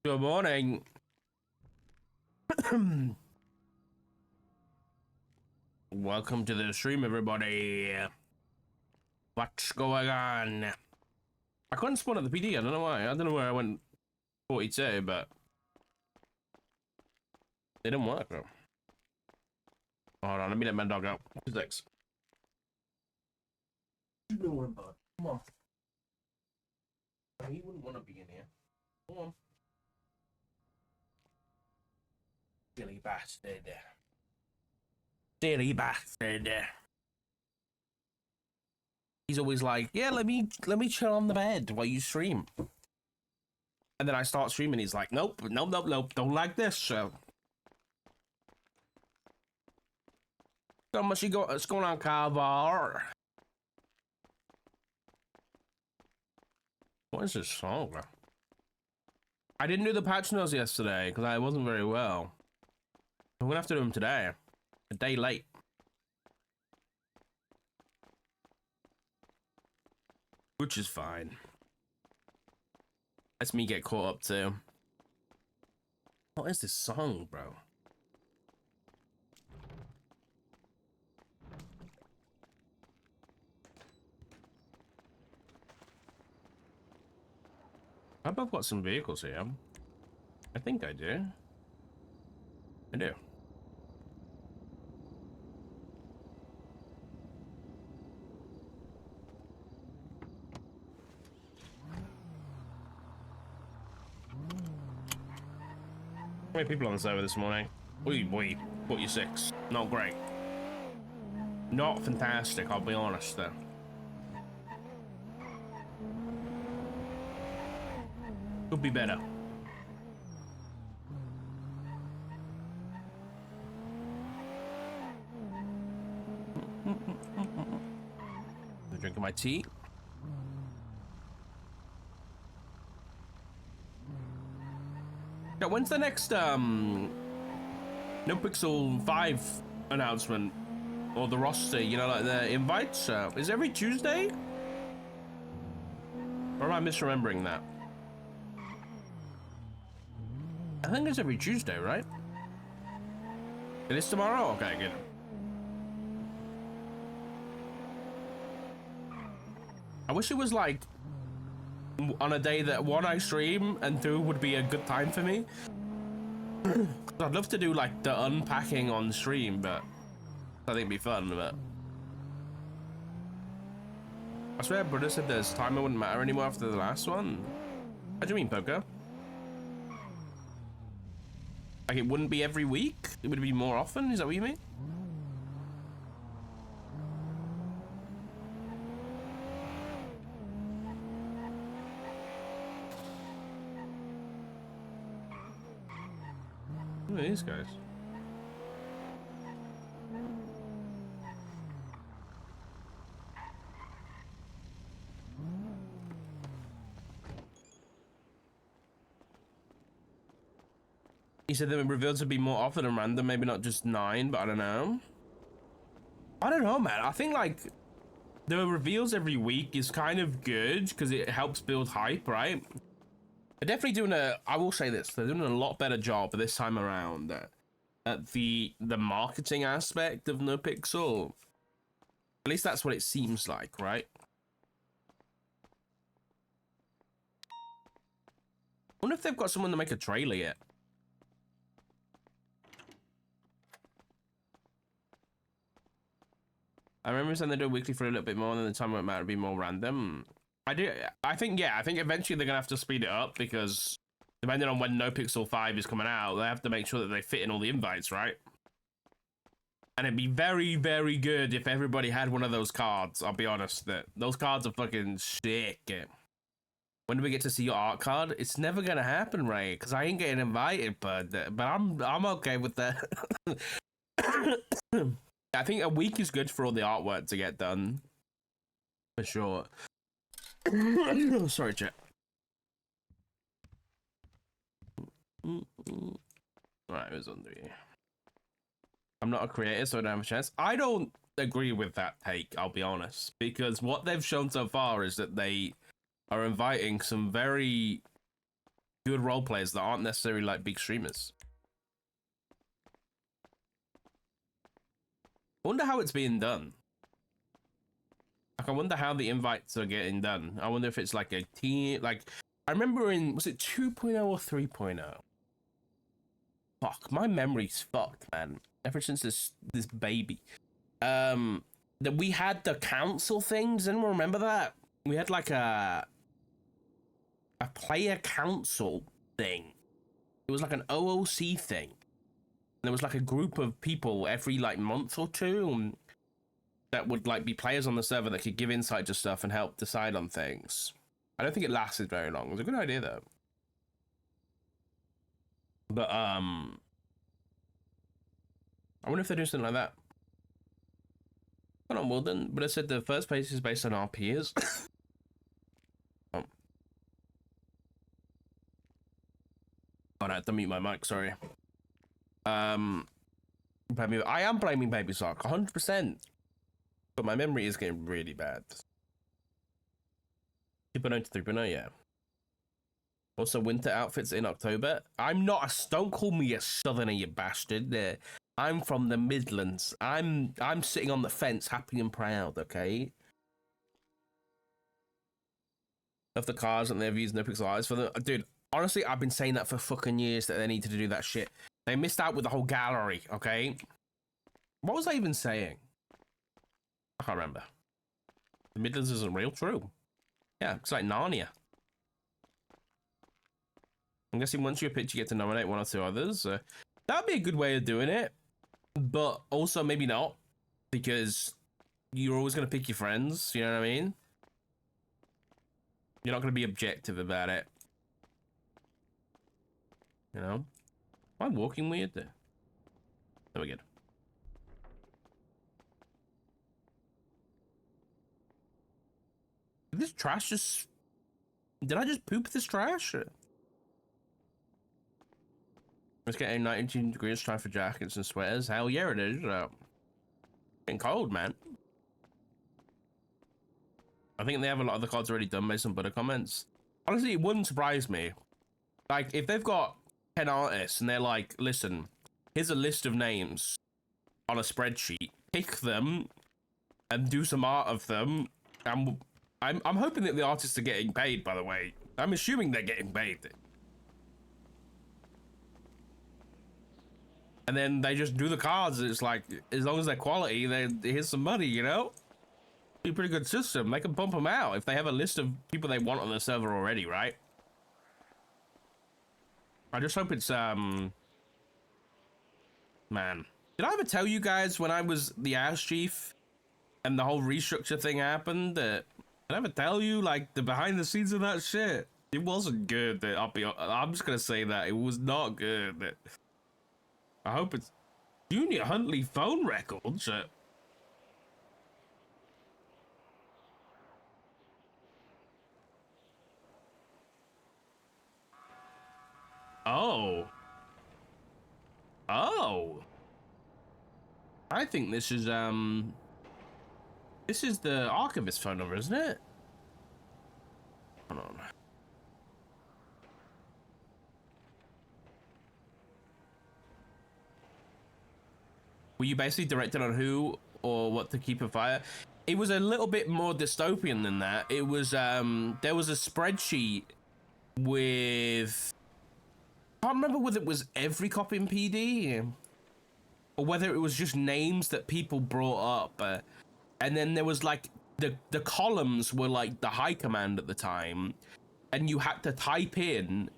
Good morning. Welcome to the stream, everybody. What's going on? I couldn't spawn at the PD. I don't know why. I don't know where I went 42, but it didn't work, though. Hold on, let me let my dog out. 2 seconds. Come on. He wouldn't want to be in here. Come on. Silly bastard. Silly bastard. He's always like, yeah, let me chill on the bed while you stream. And then I start streaming, he's like, nope, don't like this. So much what's going on, Carvar? What is this song? I didn't do the patch notes yesterday because I wasn't very well. I'm gonna have to do them today. A day late. Which is fine. Lets me get caught up too. What is this song, bro? I hope I've got some vehicles here. I think I do. I do. How many people on the server this morning? Boy, 46. Not great. Not fantastic, I'll be honest though. Could be better. I'm drinking my tea. Yeah, when's the next NoPixel 5 announcement? Or the roster, you know, like the invites? Is it every Tuesday? Or am I misremembering that? I think it's every Tuesday, right? It is tomorrow? Okay, good. I wish it was like on a day that 1, I stream, and 2 would be a good time for me. I'd love to do like the unpacking on stream, but I think it'd be fun. But I swear, brother said this time it wouldn't matter anymore after the last one. What do you mean, Poker? Like it wouldn't be every week? It would be more often? Is that what you mean? Who are these guys? He said that reveals would be more often and random, maybe not just 9, but I don't know. I don't know, man. I think like the reveals every week is kind of good because it helps build hype, right? They're definitely doing I will say this, they're doing a lot better job this time around at the marketing aspect of NoPixel. At least that's what it seems like, right? I wonder if they've got someone to make a trailer yet. I remember saying they do weekly for a little bit more, and then the time it might be more random. I think eventually they're gonna have to speed it up because depending on when NoPixel 5 is coming out, they have to make sure that they fit in all the invites, right? And it'd be very, very good if everybody had one of those cards. I'll be honest, that those cards are fucking sick. When do we get to see your art card? It's never gonna happen, right? Because I ain't getting invited, but I'm okay with that. I think a week is good for all the artwork to get done, for sure. Sorry, chat. Right, it was on 3. I'm not a creator, so I don't have a chance. I don't agree with that take, I'll be honest, because what they've shown so far is that they are inviting some very good role players that aren't necessarily like big streamers. I wonder how it's being done. Like, I wonder how the invites are getting done. I wonder if it's like a team. Like, I remember in, was it 2.0 or 3.0? Fuck, my memory's fucked, man. Ever since this baby. That we had the council things. Anyone remember that? We had like a player council thing. It was like an OOC thing. And there was like a group of people every like month or two that would like be players on the server that could give insight to stuff and help decide on things. I don't think it lasted very long. It was a good idea though. But I wonder if they're doing something like that. Hold on, well then, but I said the first place is based on our peers. Oh, I had to mute my mic, sorry. I am blaming Baby Sock, 100%. But my memory is getting really bad. 2.0 to 3.0, yeah. Also, winter outfits in October. I'm not a... Don't call me a southerner, you bastard. I'm from the Midlands. I'm sitting on the fence, happy and proud, okay? Of the cars and their views, NoPixel eyes for them. Dude, honestly, I've been saying that for fucking years that they need to do that shit. They missed out with the whole gallery, okay? What was I even saying? I can't remember. The Midlands isn't real? True. Yeah, it's like Narnia. I'm guessing once you're picked, you get to nominate one or two others. That'd be a good way of doing it. But also maybe not. Because you're always going to pick your friends, you know what I mean? You're not going to be objective about it. You know? Am I walking weird there? There we go. Did this trash just... Did I just poop this trash? It's getting 19 degrees, time for jackets and sweaters. Hell yeah, it is. Getting cold, man. I think they have a lot of the cards already done based on Butter comments. Honestly, it wouldn't surprise me. Like, if they've got 10 artists and they're like, listen, here's a list of names on a spreadsheet. Pick them and do some art of them. And I'm hoping that the artists are getting paid, by the way. I'm assuming they're getting paid. And then they just do the cards. It's like, as long as they're quality, here's some money, you know? Be a pretty good system. They can bump them out if they have a list of people they want on the server already, right? I just hope it's, man. Did I ever tell you guys when I was the Ash Chief and the whole restructure thing happened? Did I ever tell you, like, the behind the scenes of that shit? It wasn't good. I'm just gonna say that. It was not good. I hope it's Junior Huntley phone records. Oh. Oh. I think this is the archivist phone number, isn't it? Hold on. Were you basically directed on who or what to keep a fire? It was a little bit more dystopian than that. It was there was a spreadsheet with, I can't remember whether it was every copy in PD or whether it was just names that people brought up, and then there was like the columns were like the high command at the time, and you had to type in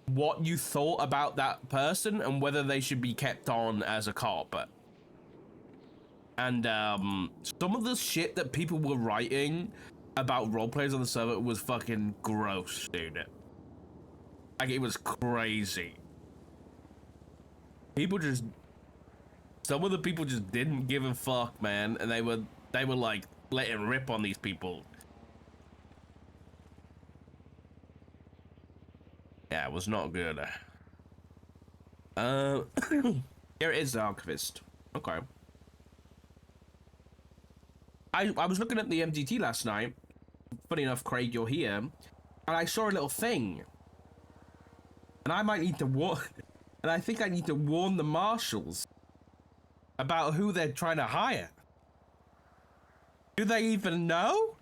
what you thought about that person and whether they should be kept on as a cop. And some of the shit that people were writing about roleplayers on the server was fucking gross, dude. Like, it was crazy. Some of the people just didn't give a fuck, man, and they were like letting rip on these people. Yeah, it was not good. Here it is, the archivist. Okay. I was looking at the MDT last night. Funny enough, Craig, you're here, and I saw a little thing. And I might need to warn, and I think I need to warn the marshals about who they're trying to hire. Do they even know?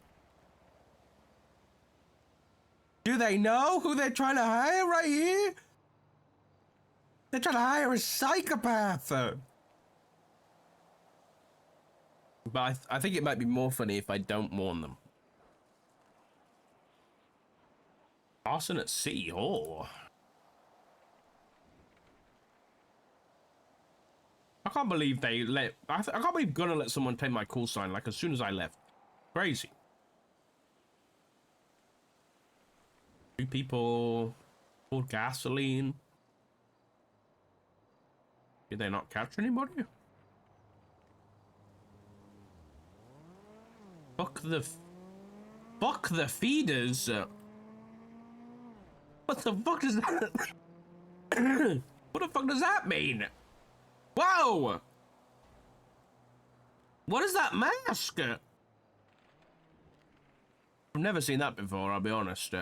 Do they know who they're trying to hire right here? They're trying to hire a psychopath. But I think it might be more funny if I don't warn them. Arson at City Hall. I can't believe they let... I can't believe gonna let someone take my call sign like as soon as I left. Crazy. 2 people poured gasoline. Did they not catch anybody? Fuck the feeders. What the fuck does that? What the fuck does that mean? Whoa! What is that mask? I've never seen that before, I'll be honest.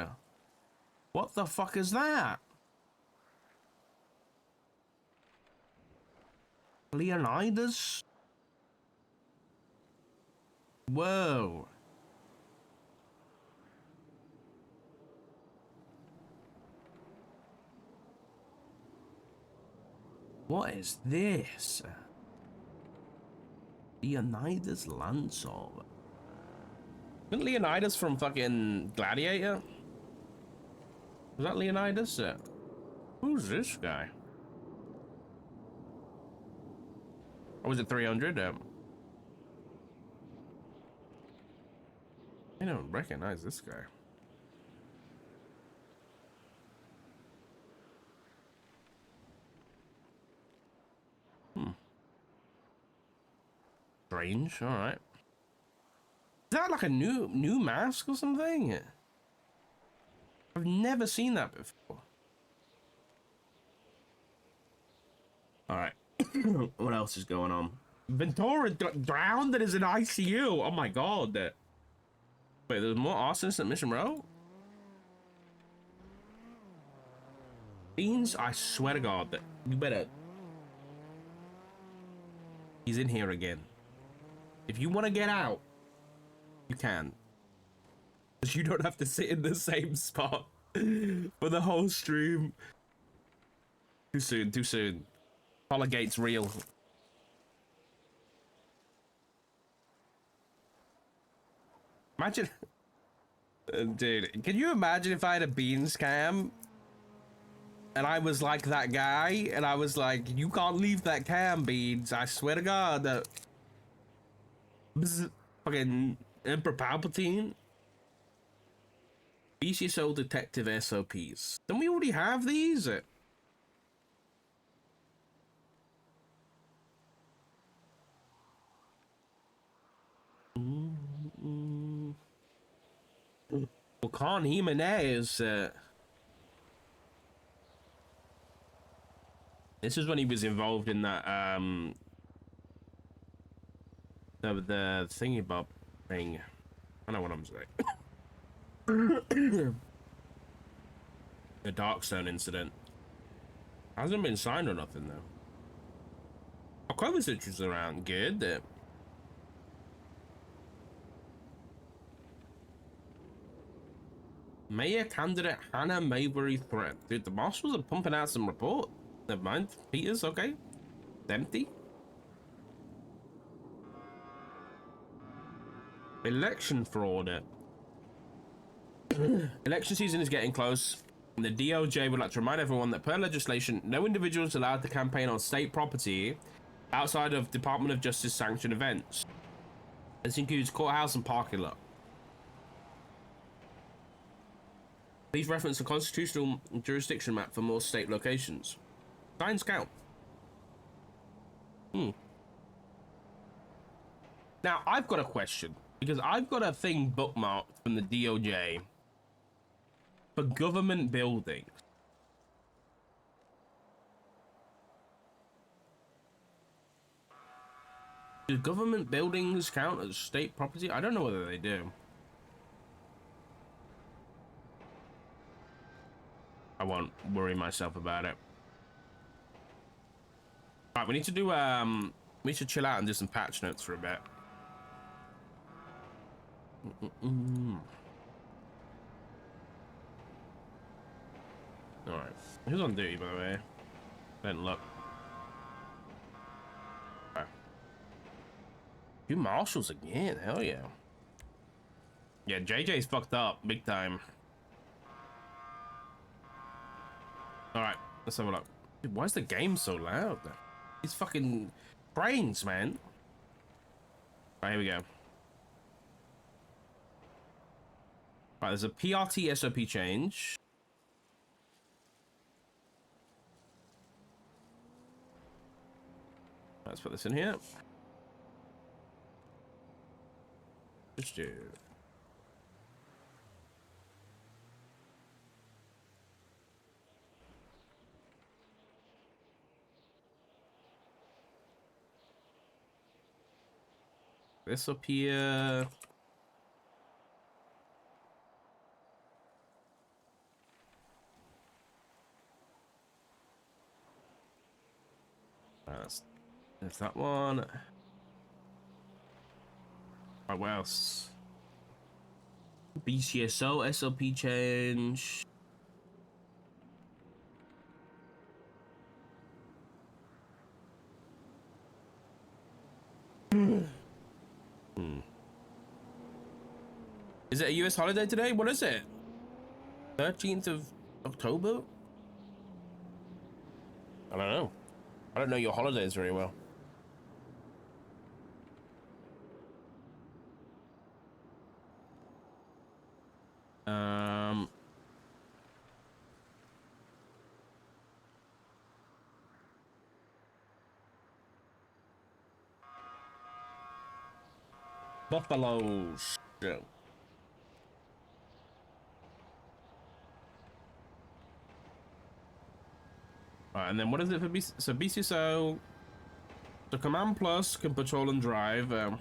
What the fuck is that? Leonidas? Whoa. What is this? Leonidas Lancer. Isn't Leonidas from fucking Gladiator? Was that Leonidas? Who's this guy? Or was it 300? I don't recognize this guy. Strange, alright. Is that like a new mask or something? I've never seen that before. Alright. What else is going on? Ventura got drowned and is in ICU. Oh my god. Wait, there's more arsonists at Mission Row? Beans, I swear to god that you better... He's in here again. If you want to get out, you can. Because you don't have to sit in the same spot for the whole stream. Too soon, too soon. Gate's real. Imagine... Dude, can you imagine if I had a Beans cam? And I was like that guy, and I was like, you can't leave that cam, Beans. I swear to God. Fucking Emperor Palpatine. BCSO Detective SOPs. Don't we already have these? Well, Khan Jimenez. This is when he was involved in that the thingy bob thing. I know what I'm saying. The Darkstone incident hasn't been signed or nothing though. Kovacic was around good. Mayor candidate Hannah Maybury threat. Dude, the marshals are pumping out some report. Never mind. Peters, okay. It's empty. Election fraud. Election season is getting close. And the DOJ would like to remind everyone that per legislation, no individual is allowed to campaign on state property outside of Department of Justice sanctioned events. This includes courthouse and parking lot. Please reference the constitutional jurisdiction map for more state locations. Signs count. Now, I've got a question, because I've got a thing bookmarked from the DOJ for government buildings. Do government buildings count as state property? I don't know whether they do. I won't worry myself about it. Right, we need to do we should chill out and do some patch notes for a bit. All right, who's on duty, by the way? Don't look. Right. Few marshals again, hell yeah. Yeah, JJ's fucked up big time. All right, let's have a look. Dude, why is the game so loud? These fucking brains, man. All right, here we go. All right, there's a PRT SOP change. Let's put this in here. Just do. This up here. There's that one. Right, what else? BCSO SLP change. Is it a US holiday today? What is it? 13th of October? I don't know. I don't know your holidays very well. Buffaloes. Yeah. Alright, and then what is it for BC? So BCSO, the Command Plus can patrol and drive. Okay,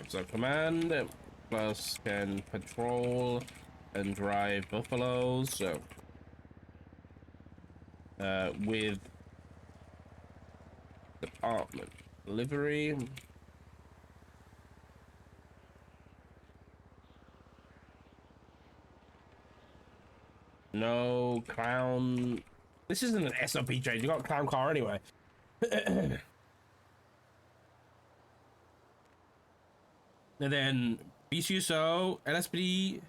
so Command Plus can patrol and drive buffaloes. So, with department livery. No clown. This isn't an SOP change. You got a clown car anyway. And then BCSO, LSPD.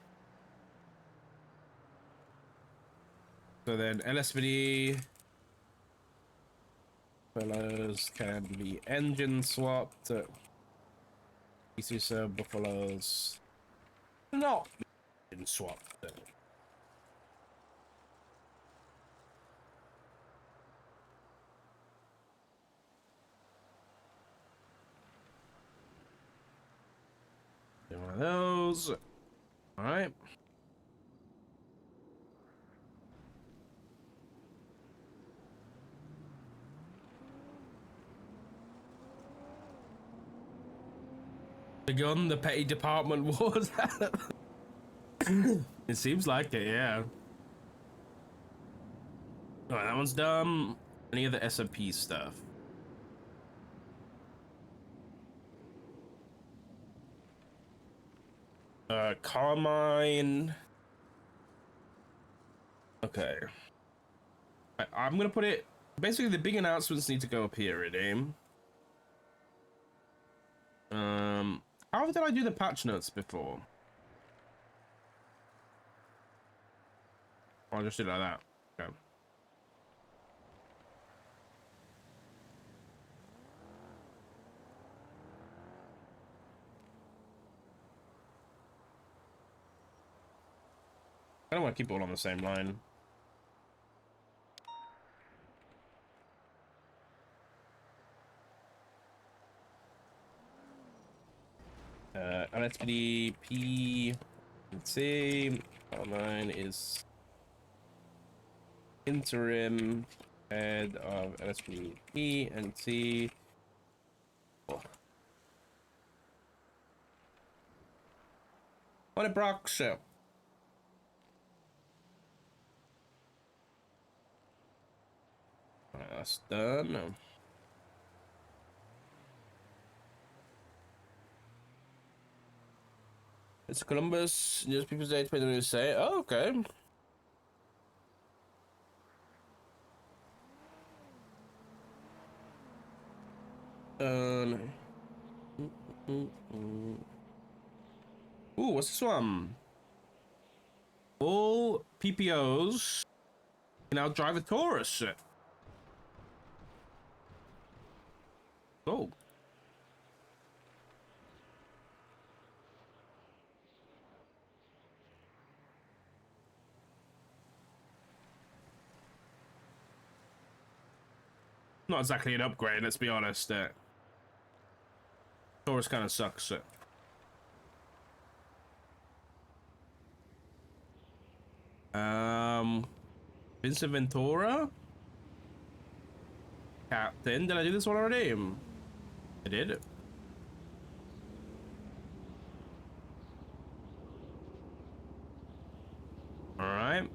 So then LSPD fellows can be engine swapped. BCSO buffaloes not engine swapped. One of those. All right. Begun the petty department wars. It seems like it, yeah. All right, that one's done. Any of the SOP stuff? Carmine. Okay. I'm gonna put it. Basically, the big announcements need to go up here, really. How did I do the patch notes before? I'll just do it like that. Okay. I don't want to keep it all on the same line. LSPD P. Let's see. Mine is interim head of LSPD P and T. Oh. What a Brock show. Alright, that's done. It's Columbus. Just people's day depending on who say it. Oh, okay. Ooh, what's this one? All PPOs can now drive a Taurus. Oh. Not exactly an upgrade, let's be honest. Taurus kind of sucks. Vincent Ventura? Captain, did I do this one already? I did. Alright.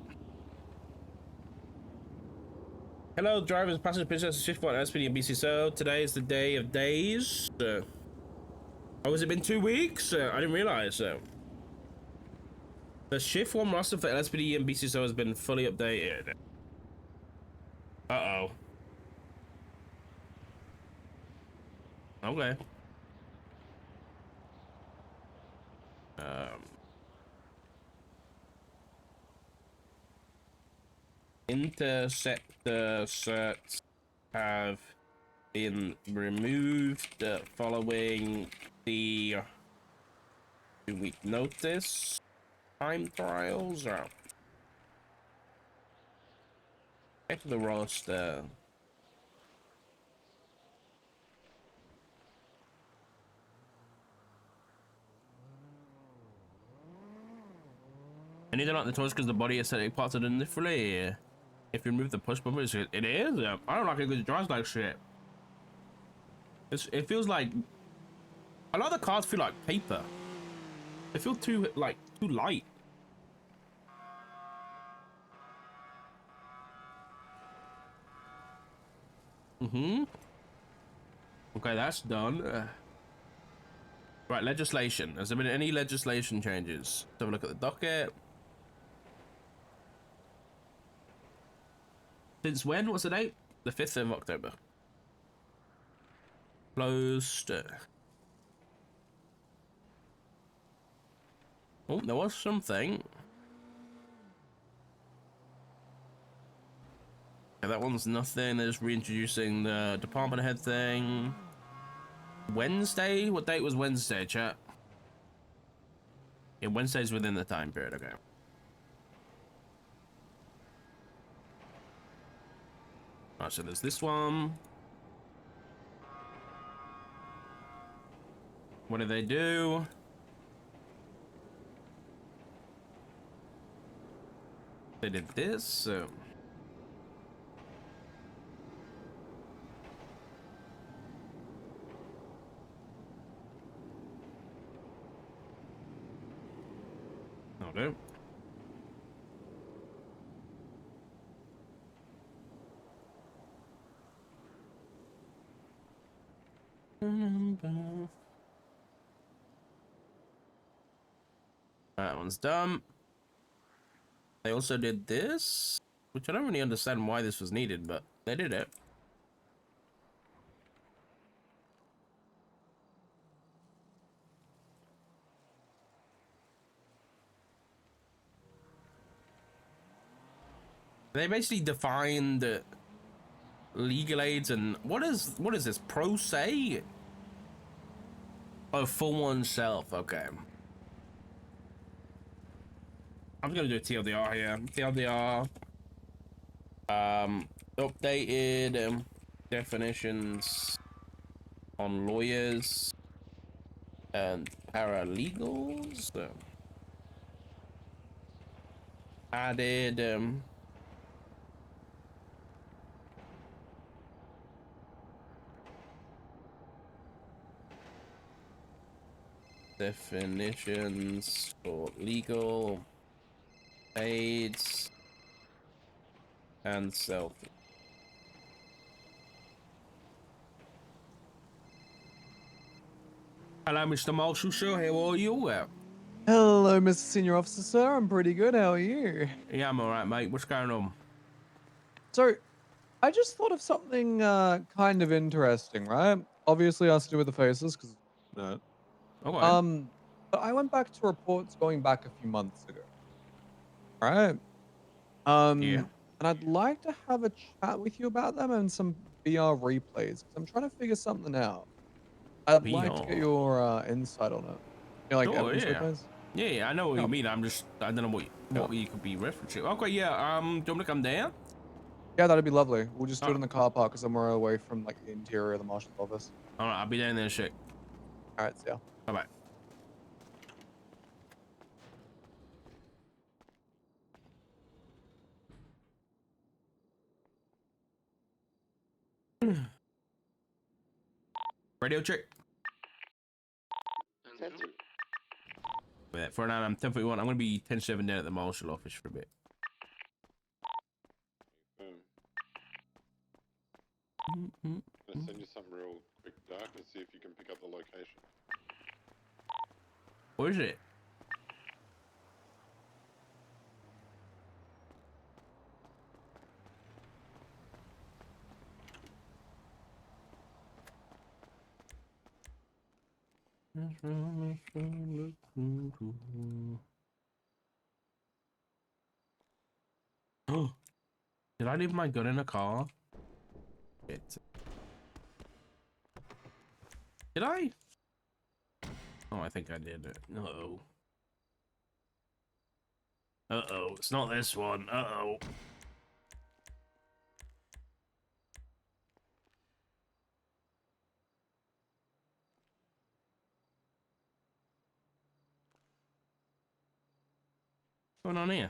Hello, drivers, passengers, princess, shift one, SPD and BC. So today is the day of days. Oh, has it been 2 weeks? I didn't realize. The shift one roster for LSPD and BCSO has been fully updated. Uh-oh. Okay. Interceptor certs have been removed following the 2-week notice. Time trials are check the roster. I need to like the toys because the body aesthetic parts are done differently. If you remove the push bumpers, it is. I don't like it because it drives like shit. It feels like a lot of the cars feel like paper. They feel too light. Okay, that's done. Right, legislation. Has there been any legislation changes? Let's have a look at the docket. Since when? What's the date? The 5th of October. Closed. Oh, there was something. Yeah, that one's nothing. They're just reintroducing the department head thing. Wednesday? What date was Wednesday, chat? Yeah, Wednesday's within the time period, okay. Alright, so there's this one. What do they do? They did this, so... Oh, no. That one's done. They also did this, which I don't really understand why this was needed, but they did it. They basically defined legal aids and what is this pro se? Oh, for oneself. Okay. I'm gonna do a TLDR here. TLDR. Updated definitions on lawyers and paralegals. Added definitions for legal aids and self. Hello, Mr. Marshall, sir. How are you? Hello, Mr. Senior Officer, sir. I'm pretty good. How are you? Yeah, I'm all right, mate. What's going on? So, I just thought of something kind of interesting, right? Obviously, has to do with the faces, because no. Okay. But I went back to reports going back a few months ago, right? Yeah. And I'd like to have a chat with you about them and some VR replays, because I'm trying to figure something out. I'd like to get VR. your insight on it. You know, like Oh, evidence yeah. replays. Yeah, I know what you Yeah, mean. I don't know yeah. what you could be referencing. Okay, yeah. Do you want me to come down? Yeah, that'd be lovely. We'll just do Oh, it in the car park because I'm away from like the interior of the marshal's office. all right, I'll be down there in a sec. All right, see ya. Bye bye. Radio check. For now, I'm 10:41. I'm gonna be 10:07 down at the marshal office for a bit. I'm gonna send you something real quick, Dark, and see if you can pick up the location. Where is it? Oh, did I leave my gun in a car? Shit. Did I? Oh, I think I did. Uh-oh. Uh-oh. It's not this one. Uh-oh. What's going on here?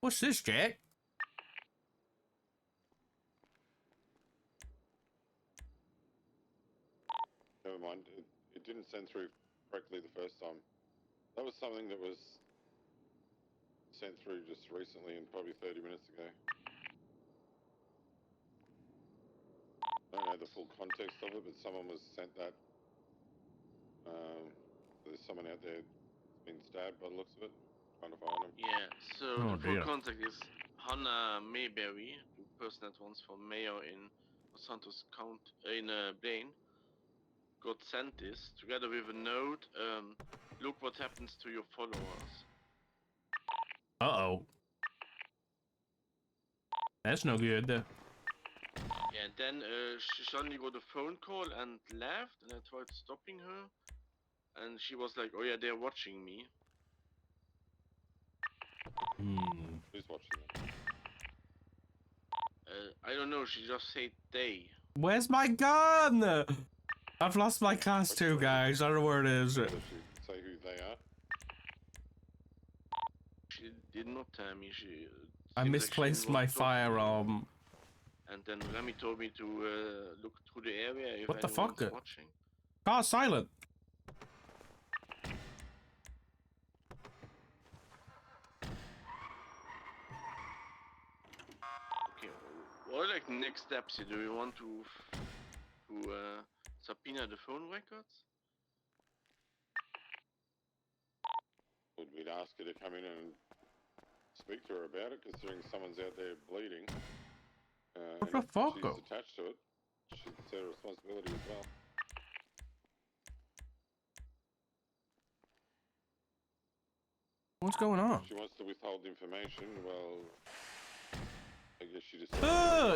What's this, Jack? Never mind, it didn't send through correctly the first time. That was something that was sent through just recently and probably 30 minutes ago. I don't know the full context of it, but someone was sent that. There's someone out there been stabbed by the looks of it. Trying to find him. Yeah, so Oh, the full dear. contact is Hannah Mayberry, the person that runs for mayor in Los Santos County in Blaine, got sent this together with a note. Look what happens to your followers. Uh-oh. That's no good. Yeah, and then she suddenly got a phone call and left, and I tried stopping her, and she was like, "Oh yeah, they're watching me." Hmm. Who's watching it? I don't know. She just said they. Where's my gun? I've lost my class too, guys. I don't know where it is. Whether she say who they are. She did not tell me. She. I seems like she misplaced didn't my want to talk to me. firearm. And then Remy told me to look through the area if What the anyone's fuck? watching. Car silent. Okay, what are like next steps here? Do we want to subpoena the phone records? We'd ask her to come in and speak to her about it, considering someone's out there bleeding. What the fuck? She's attached to it. It's her responsibility as well. What's going on? If she wants to withhold information, well, I guess she just.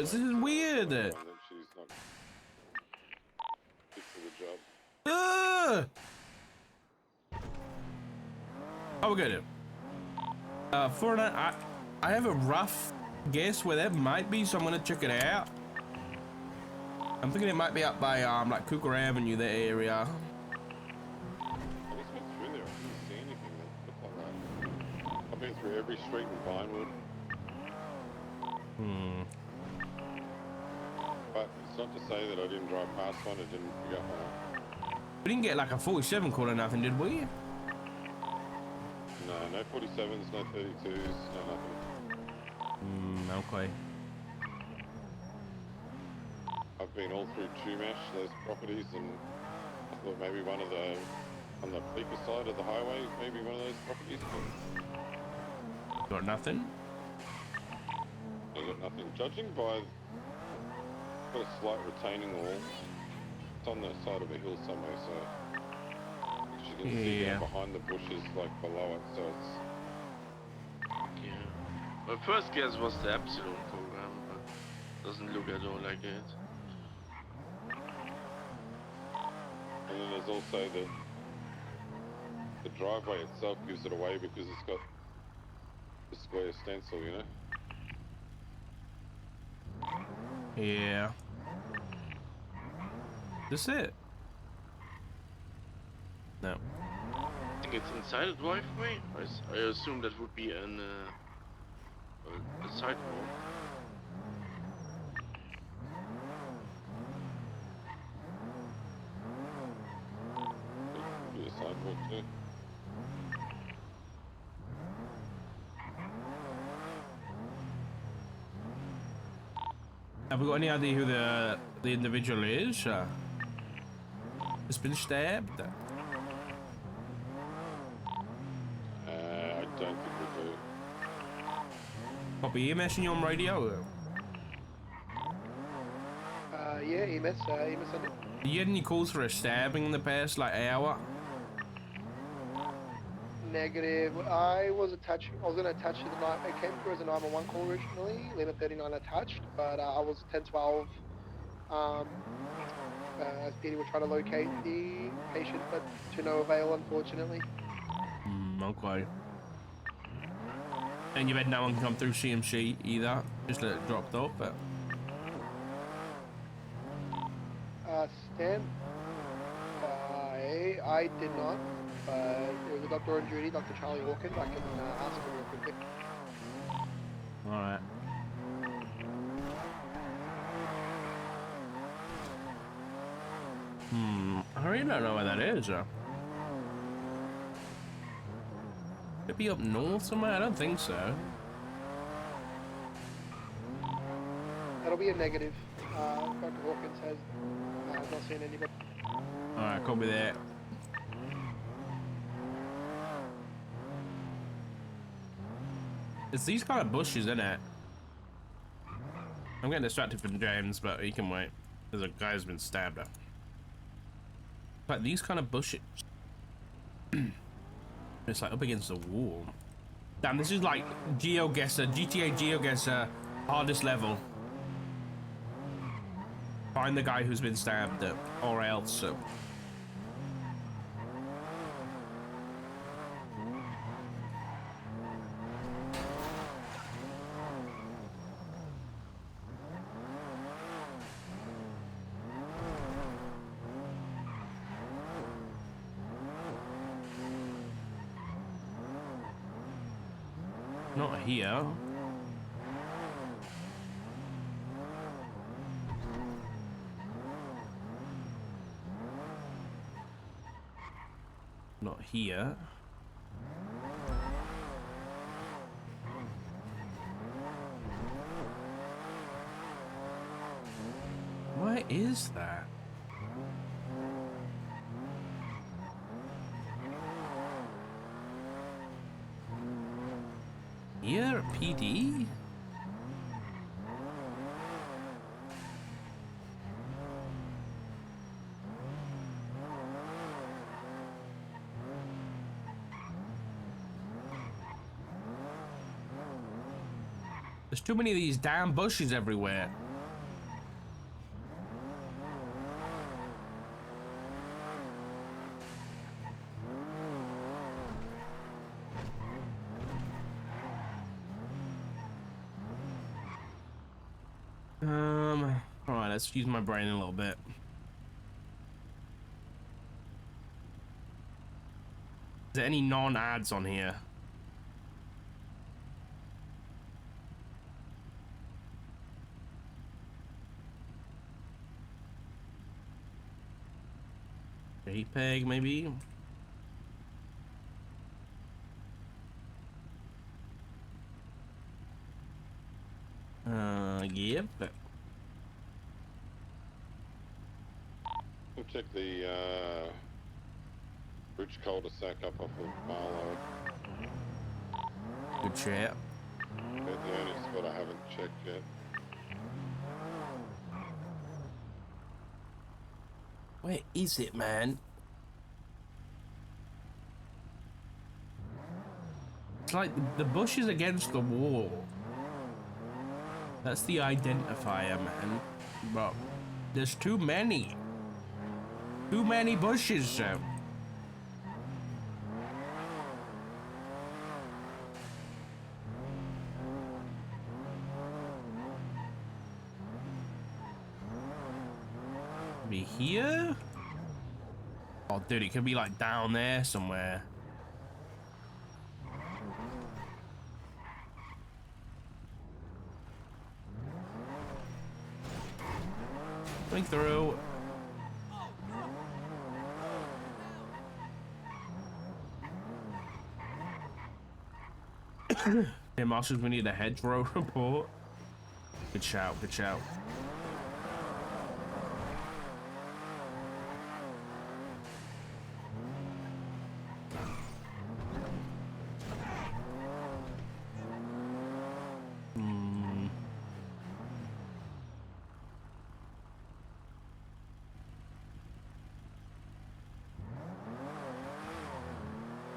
This is weird. That she's not fit for the job. Oh, we're good. Fortnite, I have a rough guess where that might be, so I'm gonna check it out. I'm thinking it might be up by like Cooker Avenue, that area. I just went through there. I didn't see anything that looked like that. I've been through every street in Vinewood. But it's not to say that I didn't drive past one and didn't pick up on it. We didn't get like a 47 call or nothing, did we? No 47s, no 32s, no nothing. Okay. I've been all through Chumash, those properties, and I thought maybe one of the, on the Beaker side of the highway, maybe one of those properties, but Got nothing? I got nothing. Judging by, got a slight retaining wall. It's on the side of a hill somewhere, so as you can see Yeah. down behind the bushes, like below it, so it's Yeah. My first guess was the Epsilon program, but doesn't look at all like it. and then there's also the driveway itself gives it away because it's got the square stencil, you know. Yeah. This it? No. I think it's inside a driveway. I assume that would be a sidewalk. Could be a sidewalk too. Have we got any idea who the individual is? Has been stabbed? I don't think we do. Copy EMS you on radio? Yeah, EMS on it. You had any calls for a stabbing in the past, like hour? Negative. I was gonna attach to the night. It came through as a 911 call originally. Lima 39 attached, but I was 1012. As PD were trying to locate the patient, but to no avail, unfortunately. Okay. And you had no one come through CMC either? Just let it dropped off, but... Stand by. I did not, but there was a doctor on duty, Dr. Charlie Hawkins. I can ask him real quickly. Alright. I really don't know where that is. Could be up north somewhere? I don't think so. That'll be a negative. Dr. Hawkins has not seen anybody. Alright, copy that. It's these kind of bushes, isn't it? I'm getting distracted from James, but he can wait. There's a guy who's been stabbed up. Like these kind of bushes. It's like up against the wall. Damn, this is like GeoGuessr, GTA GeoGuessr, hardest level. Find the guy who's been stabbed, or else. Not here. Not here. Where is that? Here, PD? There's too many of these damn bushes everywhere. Alright, let's use my brain a little bit. Is there any non-ads on here? JPEG, maybe? give. We'll check the bridge cul-de-sac up off of Marlow. Good chat. That's the only spot I haven't checked yet. Where is it, man? It's like the bush is against the wall. That's the identifier, man. But there's too many. Too many bushes. Be here? Oh, dude, it could be like down there somewhere. Going through. Hey, Marshals, we need a hedgerow report. Good shout, good shout.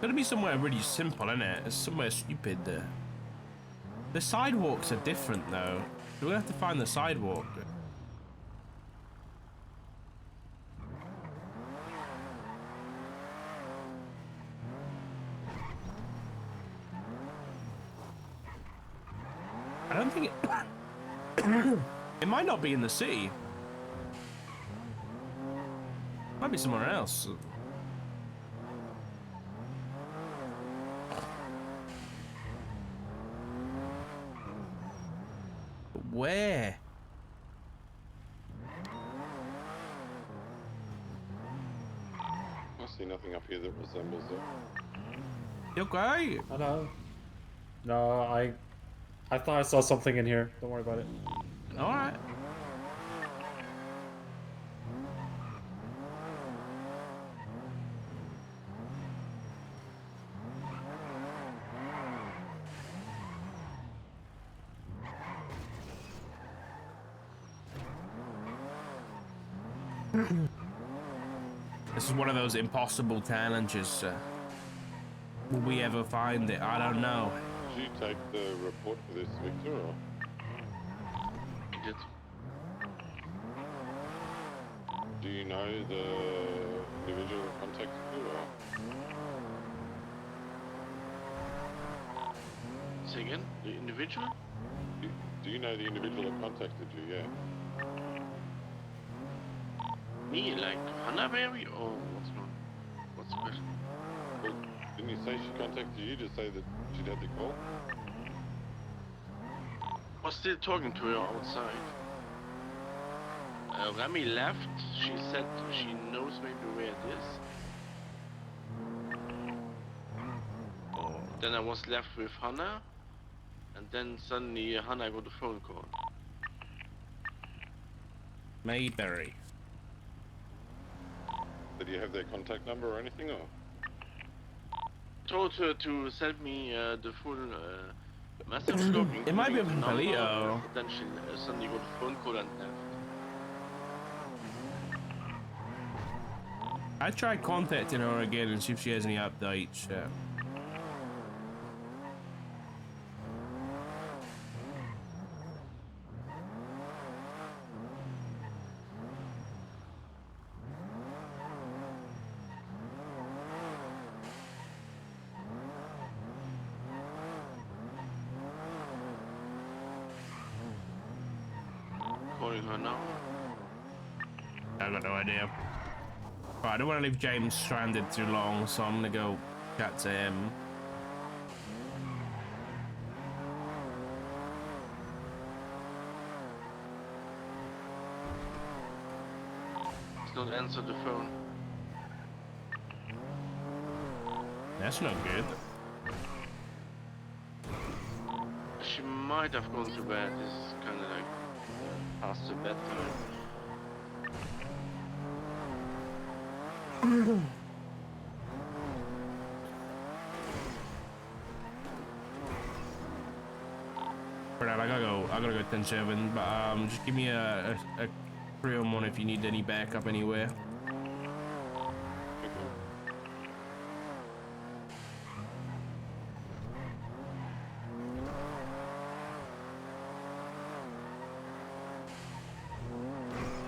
Gotta be somewhere really simple, isn't it? It's somewhere stupid. The sidewalks are different, though. We're gonna have to find the sidewalk. I don't think it... It might not be in the city. Might be somewhere else. Where? I see nothing up here that resembles it. You okay? I know. No, I thought I saw something in here. Don't worry about it. All right. This is one of those impossible challenges. Will we ever find it? I don't know. Did you take the report for this, Victor, or? Did. Do you know the individual that contacted you, or? Say again? The individual? Do you know the individual that contacted you, yeah? Me, like Hannahberry, or what's wrong? What's the question? Well, didn't you say she contacted you to say that she'd had the call? I was still talking to her outside. Remy left. She said she knows maybe where it is. Then I was left with Hannah, and then suddenly Hannah got a phone call. Mayberry. Did you have their contact number or anything, or? Told her to send me the full message log. It might be including from the number, Palito. Then she suddenly got a phone call and left. I tried contacting her again and see if she has any updates. Calling her now. I got no idea. Right, I don't want to leave James stranded too long, so I'm gonna go chat to him. He's not answered the phone. That's no good. She might have gone to bed. This is kind of like Faster, better. Right, I gotta go 10-7, but just give me a 3-on-1 if you need any backup anywhere. Okay.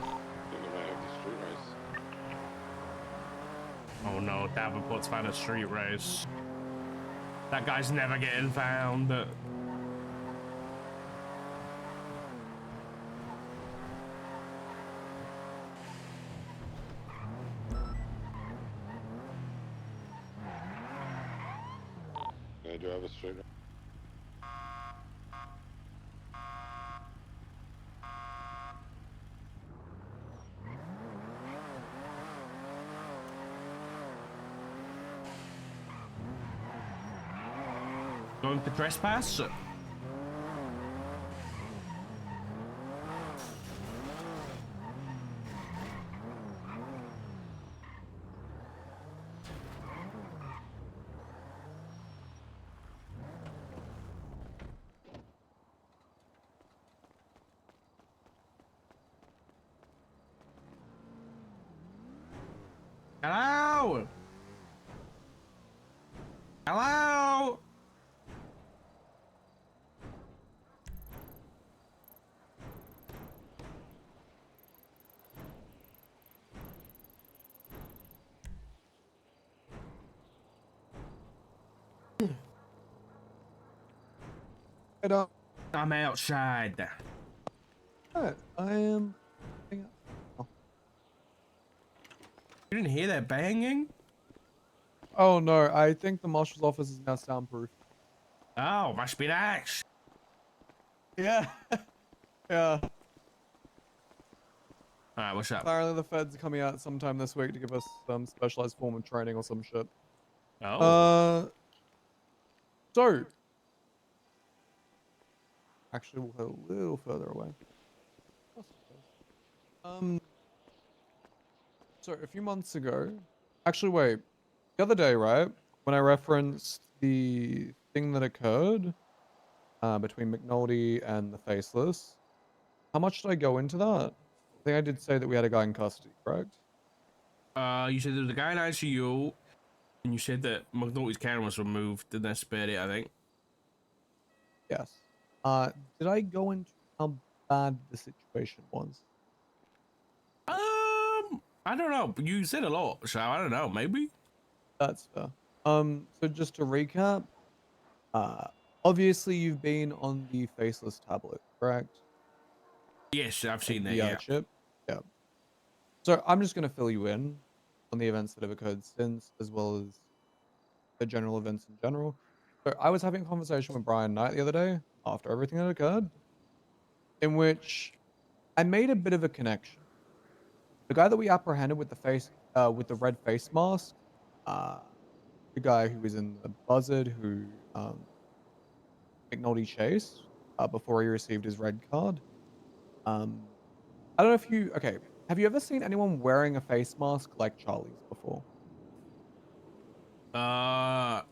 I think I may have the street race. Oh no, Davenport's found a street race. That guy's never getting found. I do have a street race. Going for trespass? Hello? Hello? I don't. I'm outside. I am. You didn't hear that banging? Oh no, I think the marshal's office is now soundproof. Oh, must be nice. Yeah. Yeah. Alright, what's up? Apparently the feds are coming out sometime this week to give us some specialized form of training or some shit. Oh. So. Actually, we'll go a little further away. So a few months ago, actually wait, the other day, right, when I referenced the thing that occurred between McNulty and the Faceless, how much did I go into that? I think I did say that we had a guy in custody, correct? You said there was a guy in ICU, and you said that McNulty's camera was removed, and that's about it, I think. Yes. Did I go into how bad the situation was? I don't know. You said a lot, so I don't know. Maybe. That's fair. So just to recap, obviously you've been on the Faceless tablet, correct? Yes, I've seen that. The Yeah. chip. Yeah. So I'm just going to fill you in on the events that have occurred since, as well as the general events in general. So I was having a conversation with Brian Knight the other day after everything that occurred, in which I made a bit of a connection. The guy that we apprehended with the red face mask, uh, the guy who was in the Buzzard, who McNulty chased before he received his red card. I don't know if you okay. Have you ever seen anyone wearing a face mask like Charlie's before? Oh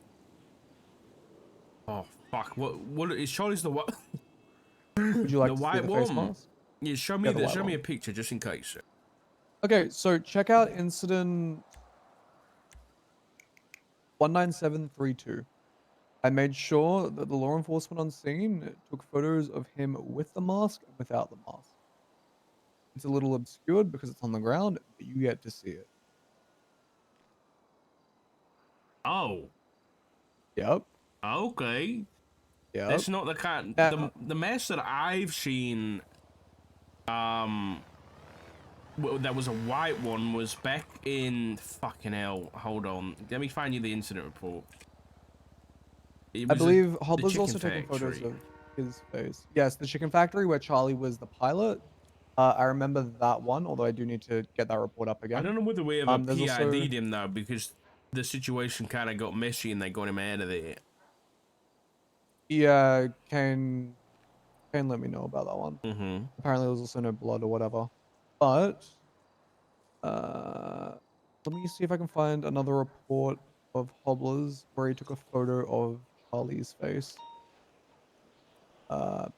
fuck. What is Charlie's the what? Would you like The to see white the face one. mask? Yeah, show Yeah, the white show me one. a picture just in case. Okay, so check out incident 19732. I made sure that the law enforcement on scene took photos of him with the mask and without the mask. It's a little obscured because it's on the ground, but you get to see it. Oh. Yep. Okay. Yep. That's not the kind. The mess that I've seen. That was a white one was back in fucking hell. Hold on. Let me find you the incident report. I believe the Hobbler's chicken also taking photos factory. of his face. Yes, the chicken factory where Charlie was the pilot. I remember that one, although I do need to get that report up again. I don't know whether we ever There's PID'd also... him though, because the situation kind of got messy and they got him out of there. Yeah, can Kane let me know about that one. Mm-hmm. Apparently, there was also no blood or whatever. But let me see if I can find another report of Hobbler's where he took a photo of Charlie's face.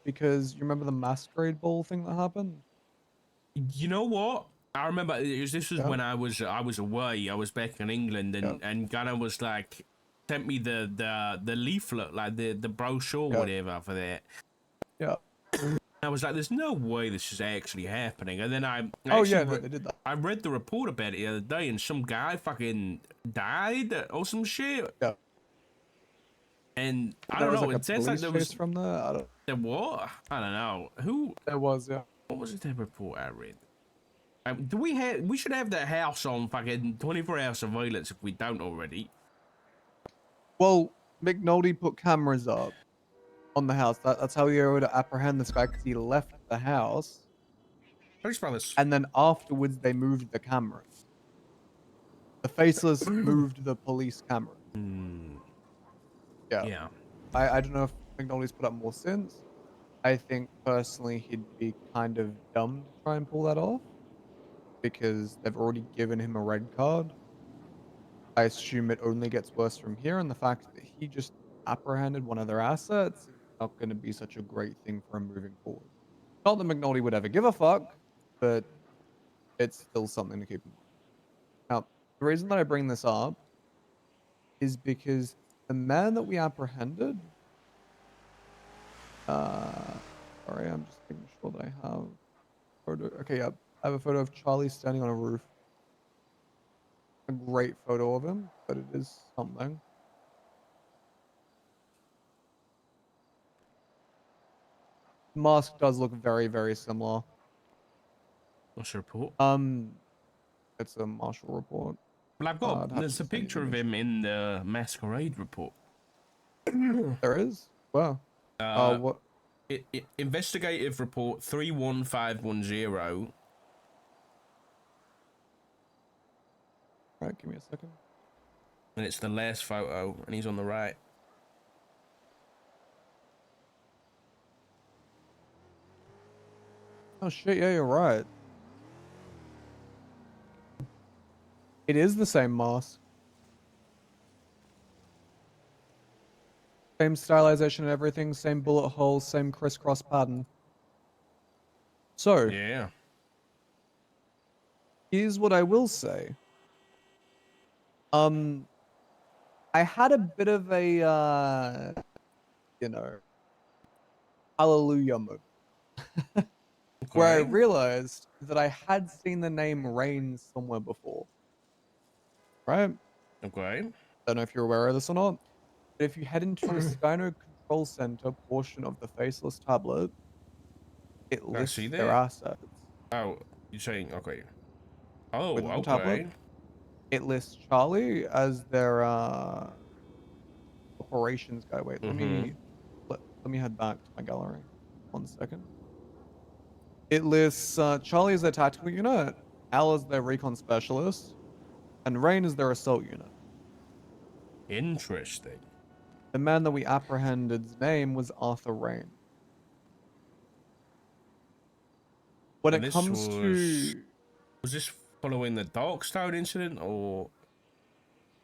Because you remember the masquerade ball thing that happened? You know what? I remember this was Yeah. when I was away. I was back in England, Yeah. and Gunnar was like sent me the leaflet, like the brochure, Yeah. whatever for that. Yeah. I was like, "There's no way this is actually happening." And then I Oh actually yeah, no, they did that. I read the report about it the other day, and some guy fucking died or some shit. Yeah. And I There don't was know. like a It sounds like police there chase was from there. what? I don't know who. There was, yeah. What was the report I read? Do we have? We should have the house on fucking 24-hour surveillance if we don't already. Well, McNulty put cameras up on the house. That's how we were able to apprehend this guy because he left the house, Thanks, brothers. and then afterwards they moved the cameras. The faceless moved the police cameras. Yeah. Yeah. I don't know if McNulty's put up more since. I think personally he'd be kind of dumb to try and pull that off because they've already given him a red card. I assume it only gets worse from here, and the fact that he just apprehended one of their assets is not going to be such a great thing for him moving forward. Not that McNulty would ever give a fuck, but it's still something to keep in mind. Now, the reason that I bring this up is because the man that we apprehended, sorry, I'm just making sure that I have a photo. Okay, yeah, I have a photo of Charlie standing on a roof. A great photo of him, but it is something. Mask does look very, very similar. What's the report? It's a martial report. Well, I've got. I'd have There's to a send you the picture of image. him in the masquerade report. There is? Wow. What? Investigative report 31510. Right, give me a second. And it's the last photo, and he's on the right. Oh shit, yeah, you're right. It is the same mask. Same stylization and everything, same bullet holes, same crisscross pattern. So, Yeah. here's what I will say. I had a bit of a, hallelujah moment. Where I Okay. realized that I had seen the name Rain somewhere before. Right? Okay. Don't know if you're aware of this or not. But if you head into the Skyno Control Center portion of the Faceless tablet, it I lists see their that. assets. Oh, you're saying okay. Oh, Within the okay. tablet, it lists Charlie as their operations guy. Wait, let me head back to my gallery. 1 second. It lists Charlie as their tactical unit, Al as their recon specialist, and Rain as their assault unit. Interesting. The man that we apprehended's name was Arthur Rain. When And it comes to... Was this following the Darkstone incident, or?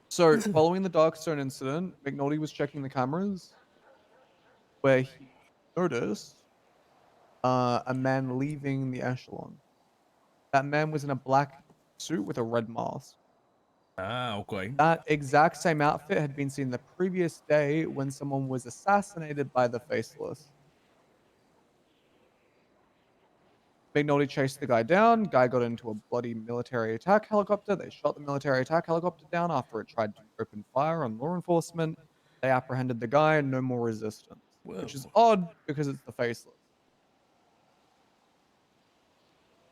So, following the Darkstone incident, McNulty was checking the cameras where he noticed a man leaving the echelon. That man was in a black suit with a red mask. Ah, okay. That exact same outfit had been seen the previous day when someone was assassinated by the Faceless. McNulty chased the guy down. Guy got into a bloody military attack helicopter. They shot the military attack helicopter down after it tried to open fire on law enforcement. They apprehended the guy and no more resistance, which is Whoa. odd because it's the Faceless.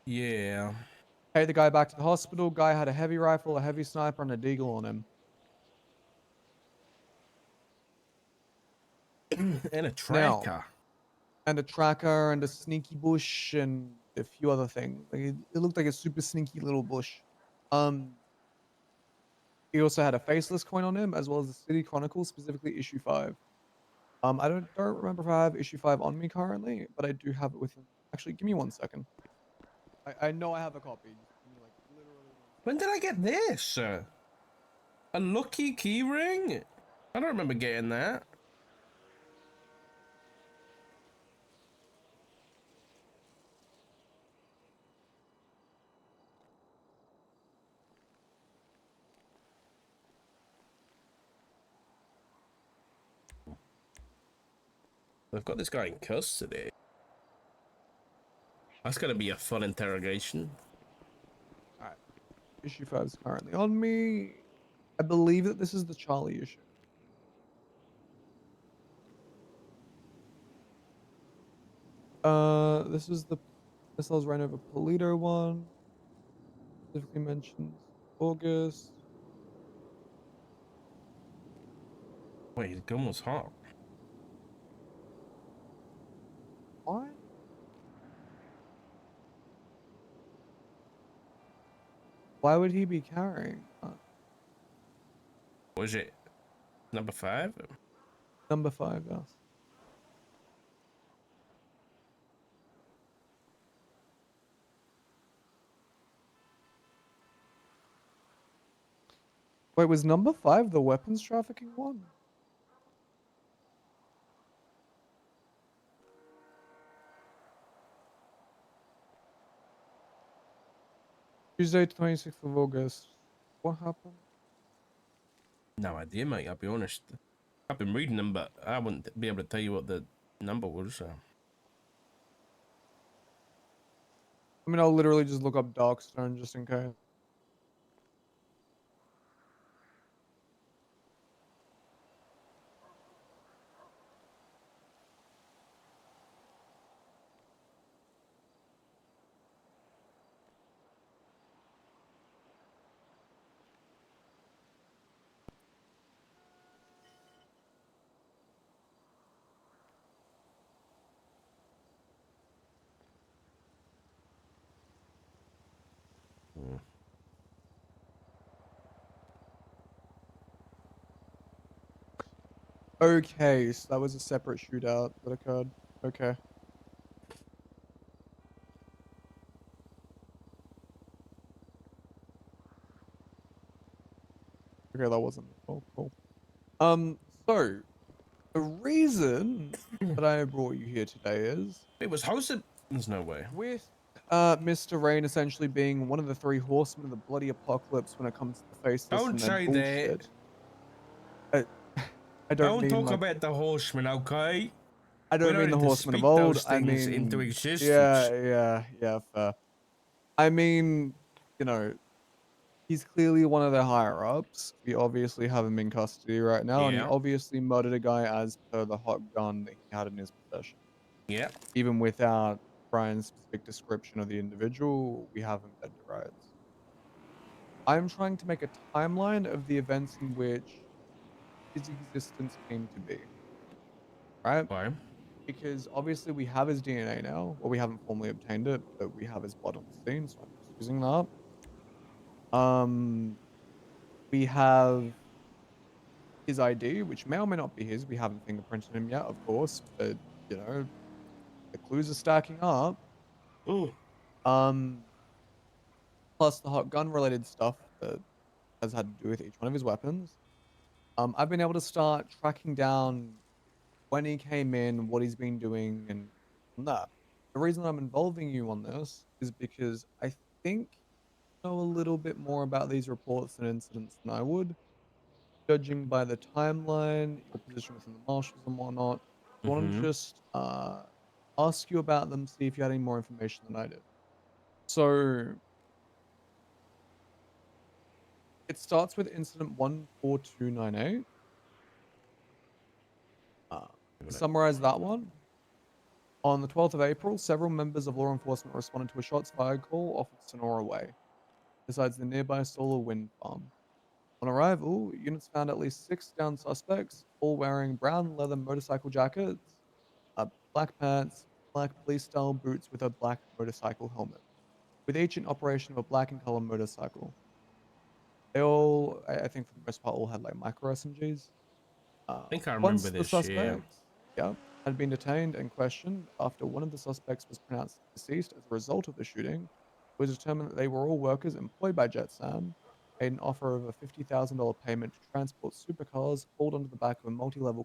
Yeah. Take the guy back to the hospital. Guy had a heavy rifle, a heavy sniper, and a deagle on him. And a Now, tracker. and a tracker and a sneaky bush and a few other things. Like it looked like a super sneaky little bush. He also had a Faceless coin on him, as well as the City Chronicle, specifically issue 5. I don't remember if I have issue 5 on me currently, but I do have it within. Actually, give me 1 second. I know I have a copy. Just give me like literally 1 second. When did I get this? A lucky keyring? I don't remember getting that. They've got this guy in custody. That's gonna be a fun interrogation. All right, issue 5 is currently on me. I believe that this is the Charlie issue. This is the missiles ran over Polito one. Specifically mentions August. Wait, his gun was hot. Why? Why would he be carrying that? What was it? Number 5? Number 5, yes. Wait, was number 5 the weapons trafficking one? Tuesday, 26th of August. What happened? No idea, mate. I'll be honest. I've been reading them, but I wouldn't be able to tell you what the number was. I mean, I'll literally just look up Darkstone just in case. Okay, so that was a separate shootout that occurred. Okay. Okay, that wasn't. Oh, cool. So the reason that I brought you here today is It was hosted. There's no way. with Mr. Rain essentially being one of the 3 horsemen of the bloody apocalypse when it comes to the faceless Don't and their say that. bullshit. I, I don't mean talk like about the horsemen, okay? I We don't don't mean the need to horsemen of speak old. those I things into mean, existence. yeah, fair. I mean, you know, he's clearly one of the higher ups. We obviously have him in custody right now, and he Yeah. obviously murdered a guy as per the hot gun that he had in his possession. Yeah. Even without Brian's specific description of the individual, we have him dead to rights. I'm trying to make a timeline of the events in which his existence came to be, right? Why? Because obviously we have his DNA now. Well, we haven't formally obtained it, but we have his blood on the scene, so I'm just using that. We have his ID, which may or may not be his. We haven't fingerprinted him yet, of course, but you know, the clues are stacking up. Oh. Um, plus the hot gun related stuff that has had to do with each one of his weapons. I've been able to start tracking down when he came in, what he's been doing, and that. The reason I'm involving you on this is because I think you know a little bit more about these reports and incidents than I would, judging by the timeline, your position within the marshals and whatnot. I wanted to just ask you about them, see if you had any more information than I did. So it starts with incident 14298. To summarize that one, on the 12th of April, several members of law enforcement responded to a shots fired call off of Sonora Way, besides the nearby solar wind farm. On arrival, units found at least 6 downed suspects, all wearing brown leather motorcycle jackets, black pants, black police-style boots with a black motorcycle helmet, with each in operation of a black and color motorcycle. They all, I think for the most part, all had like micro SMGs. I think I remember Once the this, yeah. suspects yeah, had been detained and questioned after one of the suspects was pronounced deceased as a result of the shooting. It was determined that they were all workers employed by JetSam, made an offer of a $50,000 payment to transport supercars hauled onto the back of a multi-level